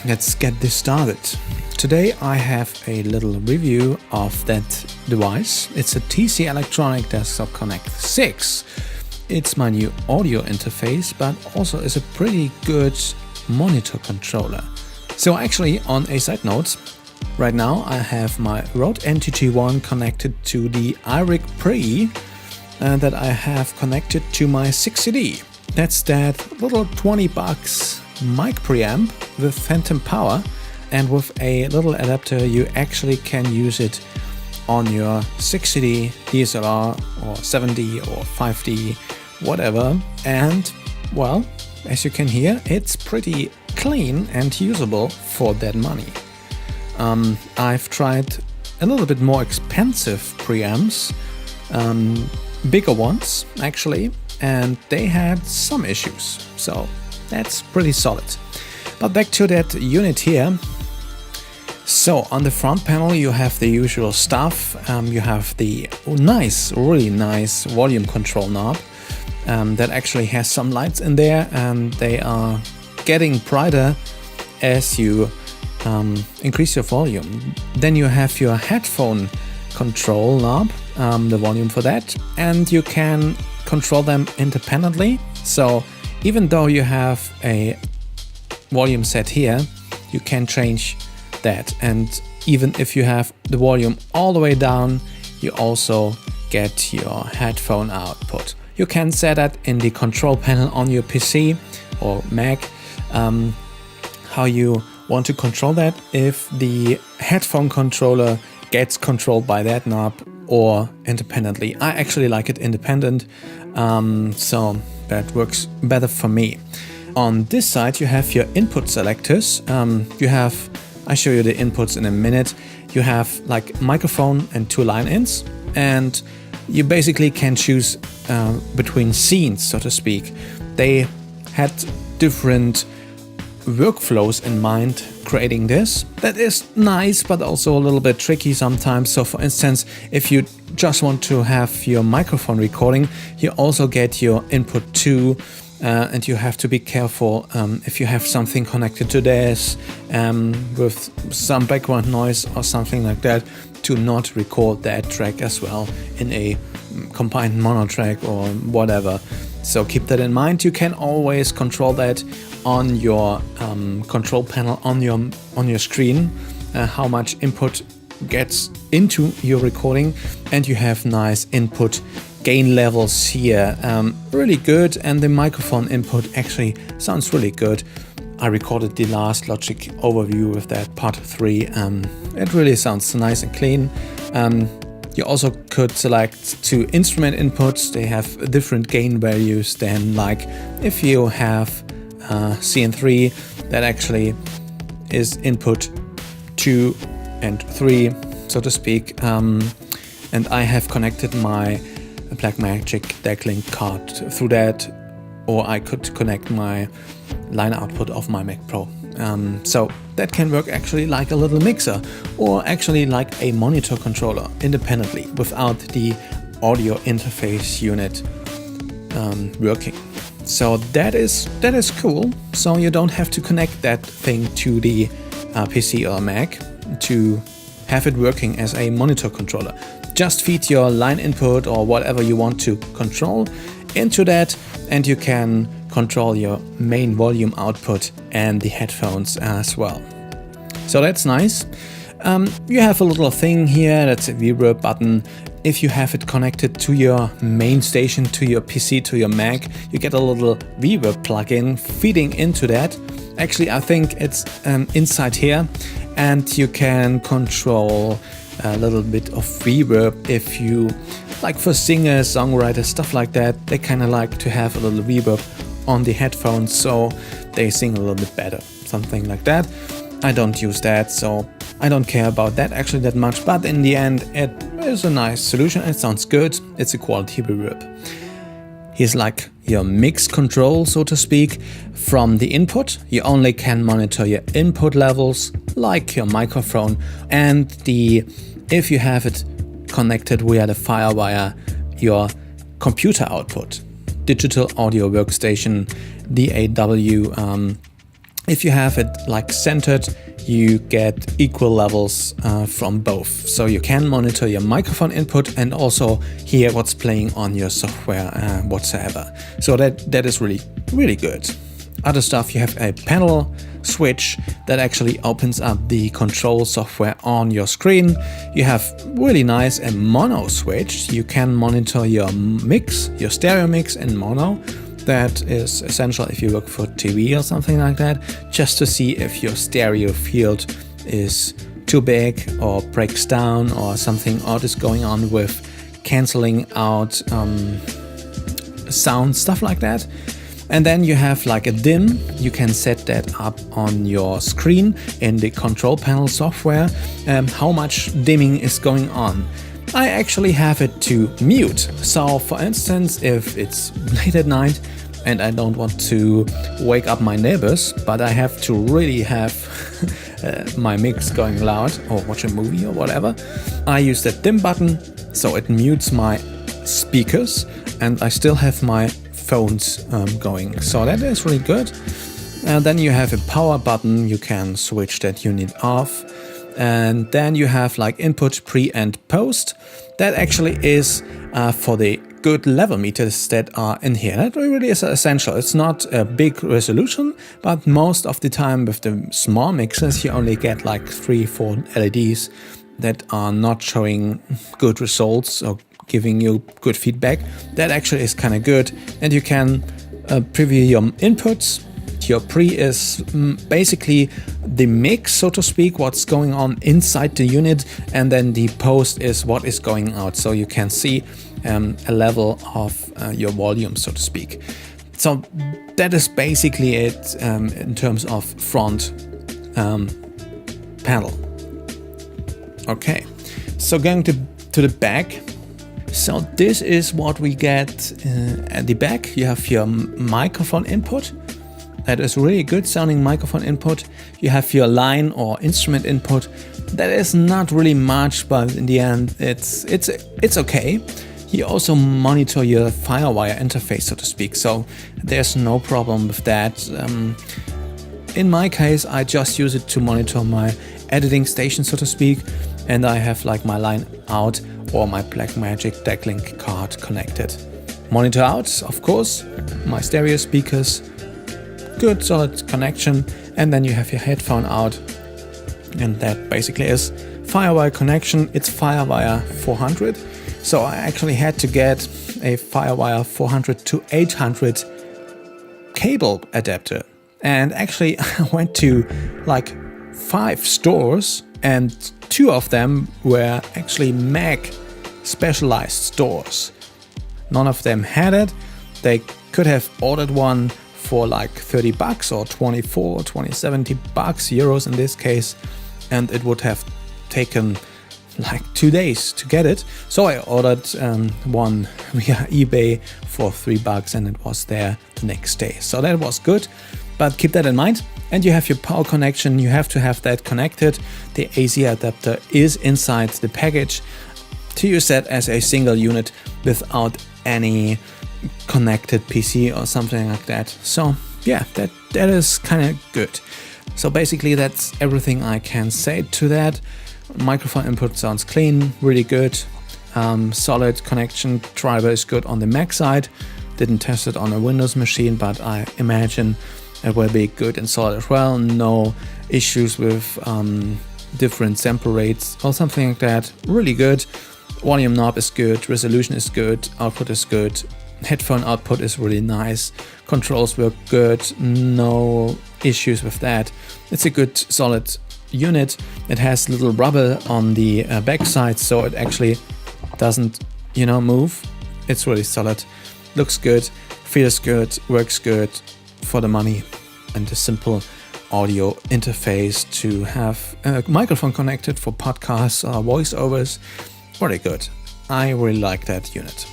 let's get this started. Today I have a little review of that device. It's a TC Electronic Desktop Konnekt 6. It's my new audio interface, but also is a pretty good monitor controller. So actually, on a side note, right now I have my Rode NTG1 connected to the iRig Pre that I have connected to my 6CD. That's that little $20 mic preamp with phantom power, and with a little adapter you actually can use it on your 6CD, DSLR or 7D or 5D, whatever. And well, as you can hear, it's pretty clean and usable for that money. I've tried a little bit more expensive preamps, bigger ones actually, and they had some issues, so that's pretty solid. But back to that unit here. So on the front panel you have the usual stuff. You have the really nice volume control knob that actually has some lights in there, and they are getting brighter as you increase your volume. Then you have your headphone control knob, the volume for that, and you can control them independently. So even though you have a volume set here, you can change that, and even if you have the volume all the way down, you also get your headphone output. You can set that in the control panel on your PC or Mac, how you want to control that, if the headphone controller gets controlled by that knob or independently. I actually like it independent, so that works better for me. On this side you have your input selectors. I'll show you the inputs in a minute. You have like microphone and 2 line-ins, and you basically can choose between scenes, so to speak. They had different workflows in mind creating this. That is nice, but also a little bit tricky sometimes. So for instance, if you just want to have your microphone recording, you also get your input 2, and you have to be careful if you have something connected to this with some background noise or something like that, to not record that track as well in a combined mono track or whatever. So keep that in mind. You can always control that on your control panel on your screen, how much input gets into your recording, and you have nice input gain levels here, really good, and the microphone input actually sounds really good. I recorded the last Logic overview with that part 3. It really sounds nice and clean. You also could select 2 instrument inputs. They have different gain values than like if you have CN3, that actually is input 2 and 3, so to speak. And I have connected my Blackmagic DeckLink card through that, or I could connect my line output of my Mac Pro. So that can work actually like a little mixer, or actually like a monitor controller independently without the audio interface unit working. So that is cool. So you don't have to connect that thing to the PC or Mac to have it working as a monitor controller. Just feed your line input or whatever you want to control into that, and you can control your main volume output and the headphones as well. So that's nice. You have a little thing here, that's a reverb button. If you have it connected to your main station, to your PC, to your Mac, you get a little reverb plugin feeding into that. Actually, I think it's inside here, and you can control a little bit of reverb if you like, for singers, songwriters, stuff like that. They kind of like to have a little reverb on the headphones so they sing a little bit better, something like that. I don't use that, so I don't care about that actually that much, but in the end it is a nice solution. It sounds good. It's a quality reverb. Here's like your mix control, so to speak. From the input, you only can monitor your input levels, like your microphone, and if you have it connected via the Firewire, your computer output, digital audio workstation, DAW If you have it like centered, you get equal levels from both. So you can monitor your microphone input and also hear what's playing on your software whatsoever. So that is really, really good. Other stuff, you have a panel switch that actually opens up the control software on your screen. You have really nice a mono switch. You can monitor your mix, your stereo mix in mono. That is essential if you look for TV or something like that, just to see if your stereo field is too big or breaks down or something odd is going on with canceling out sound, stuff like that. And then you have like a dim. You can set that up on your screen in the control panel software, how much dimming is going on. I actually have it to mute. So for instance, if it's late at night and I don't want to wake up my neighbors, but I have to really have my mix going loud or watch a movie or whatever, I use that dim button, so it mutes my speakers and I still have my phones going. So that is really good. And then you have a power button. You can switch that unit off. And then you have like input, pre and post. That actually is for the good level meters that are in here. That really is essential. It's not a big resolution, but most of the time with the small mixers, you only get like 3-4 LEDs that are not showing good results or giving you good feedback. That actually is kind of good. And you can preview your inputs. Your pre is basically the mix, so to speak, what's going on inside the unit, and then the post is what is going out. So you can see a level of your volume, so to speak. So that is basically it in terms of front panel. Okay, so going to the back. So this is what we get at the back. You have your microphone input. That is really good sounding microphone input. You have your line or instrument input. That is not really much, but in the end, it's okay. You also monitor your Firewire interface, so to speak. So there's no problem with that. In my case, I just use it to monitor my editing station, so to speak. And I have like my line out or my Blackmagic DeckLink card connected. Monitor out, of course, my stereo speakers. Good solid connection, and then you have your headphone out, and that basically is Firewire connection. It's Firewire 400, so I actually had to get a Firewire 400 to 800 cable adapter, and actually I went to like 5 stores and 2 of them were actually Mac specialized stores. None of them had it. They could have ordered one for like $30 or 24, 70 bucks, euros in this case, and it would have taken like 2 days to get it. So I ordered one via eBay for $3 and it was there the next day. So that was good, but keep that in mind. And you have your power connection. You have to have that connected. The AC adapter is inside the package to use that as a single unit without any connected PC or something like that. So yeah, that is kind of good. So basically that's everything I can say to that. Microphone input sounds clean, really good. Solid connection. Driver is good on the Mac side. Didn't test it on a Windows machine, but I imagine it will be good and solid as well. No issues with different sample rates or something like that. Really good. Volume knob is good. Resolution is good. Output is good. Headphone output is really nice. Controls work good. No issues with that. It's a good solid unit. It has little rubber on the back side, so it actually doesn't, move. It's really solid. Looks good. Feels good. Works good for the money. And a simple audio interface to have a microphone connected for podcasts or voiceovers. Very good. I really like that unit.